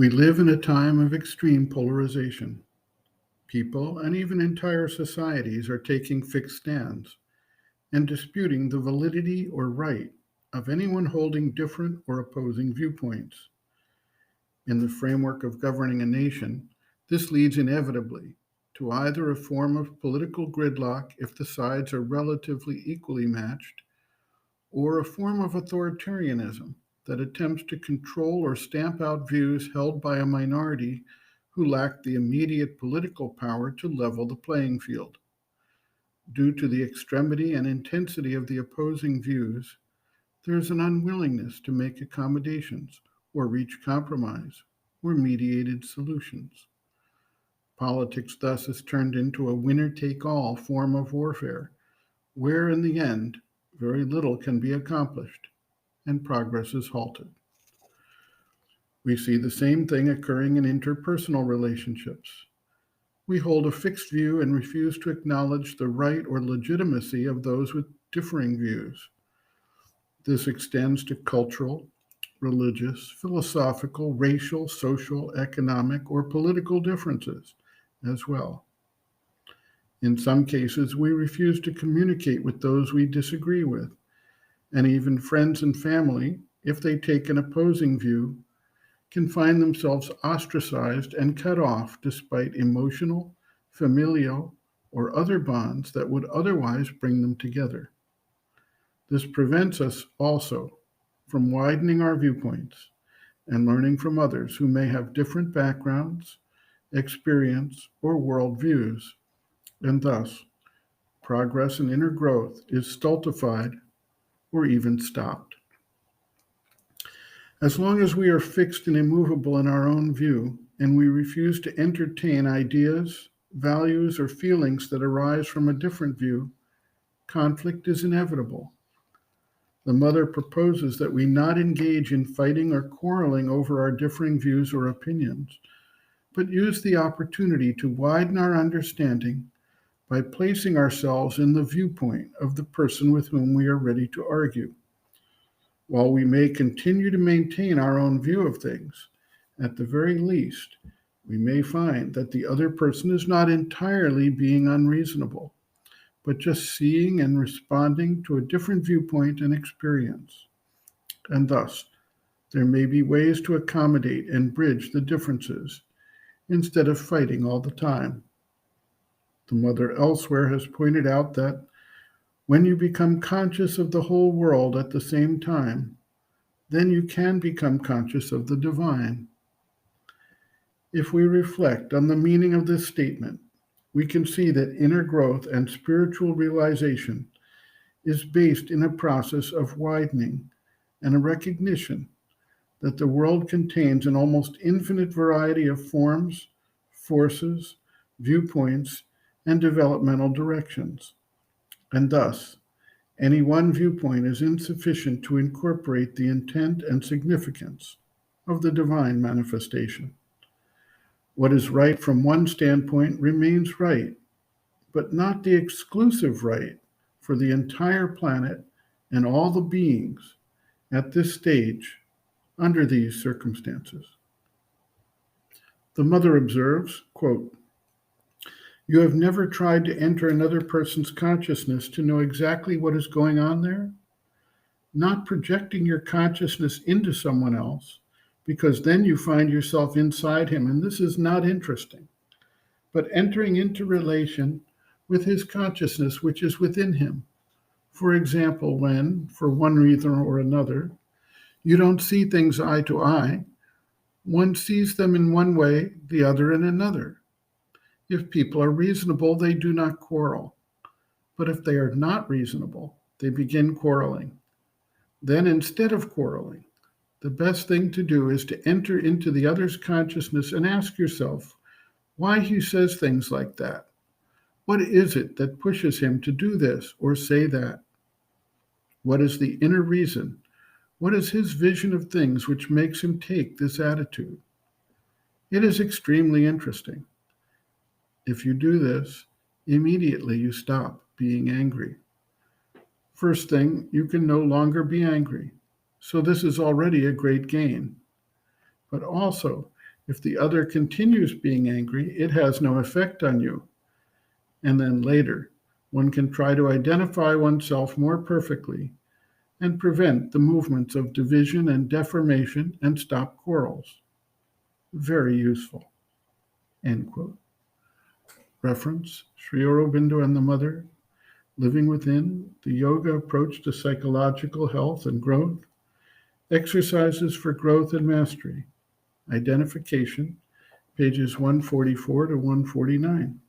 We live in a time of extreme polarization. People and even entire societies are taking fixed stands and disputing the validity or right of anyone holding different or opposing viewpoints. In the framework of governing a nation, this leads inevitably to either a form of political gridlock if the sides are relatively equally matched, or a form of authoritarianism that attempts to control or stamp out views held by a minority who lack the immediate political power to level the playing field. Due to the extremity and intensity of the opposing views, there is an unwillingness to make accommodations or reach compromise or mediated solutions. Politics thus is turned into a winner take all form of warfare, where in the end, very little can be accomplished and progress is halted. We see the same thing occurring in interpersonal relationships. We hold a fixed view and refuse to acknowledge the right or legitimacy of those with differing views. This extends to cultural, religious, philosophical, racial, social, economic, or political differences as well. In some cases, we refuse to communicate with those we disagree with, and even friends and family, if they take an opposing view, can find themselves ostracized and cut off despite emotional, familial, or other bonds that would otherwise bring them together. This prevents us also from widening our viewpoints and learning from others who may have different backgrounds, experience, or worldviews, and thus progress and inner growth is stultified or even stopped. As long as we are fixed and immovable in our own view, and we refuse to entertain ideas, values, or feelings that arise from a different view, conflict is inevitable. The mother proposes that we not engage in fighting or quarreling over our differing views or opinions, but use the opportunity to widen our understanding by placing ourselves in the viewpoint of the person with whom we are ready to argue. While we may continue to maintain our own view of things, at the very least, we may find that the other person is not entirely being unreasonable, but just seeing and responding to a different viewpoint and experience. And thus, there may be ways to accommodate and bridge the differences instead of fighting all the time. The mother elsewhere has pointed out that when you become conscious of the whole world at the same time, then you can become conscious of the divine. If we reflect on the meaning of this statement, we can see that inner growth and spiritual realization is based in a process of widening and a recognition that the world contains an almost infinite variety of forms, forces, viewpoints, and developmental directions. And thus, any one viewpoint is insufficient to incorporate the intent and significance of the divine manifestation. What is right from one standpoint remains right, but not the exclusive right for the entire planet and all the beings at this stage under these circumstances. The mother observes, quote, "You have never tried to enter another person's consciousness to know exactly what is going on there? Not projecting your consciousness into someone else, because then you find yourself inside him, and this is not interesting, but entering into relation with his consciousness which is within him. For example, when, for one reason or another, you don't see things eye to eye, one sees them in one way, the other in another. If people are reasonable, they do not quarrel. But if they are not reasonable, they begin quarreling. Then instead of quarreling, the best thing to do is to enter into the other's consciousness and ask yourself why he says things like that. What is it that pushes him to do this or say that? What is the inner reason? What is his vision of things which makes him take this attitude? It is extremely interesting. If you do this, immediately you stop being angry. First thing, you can no longer be angry. So this is already a great gain. But also, If the other continues being angry, it has no effect on you. And then later, one can try to identify oneself more perfectly and prevent the movements of division and deformation and stop quarrels. Very useful. End quote. Reference, Sri Aurobindo and the Mother, Living Within, the Yoga Approach to Psychological Health and Growth, Exercises for Growth and Mastery, Identification, pages 144 to 149.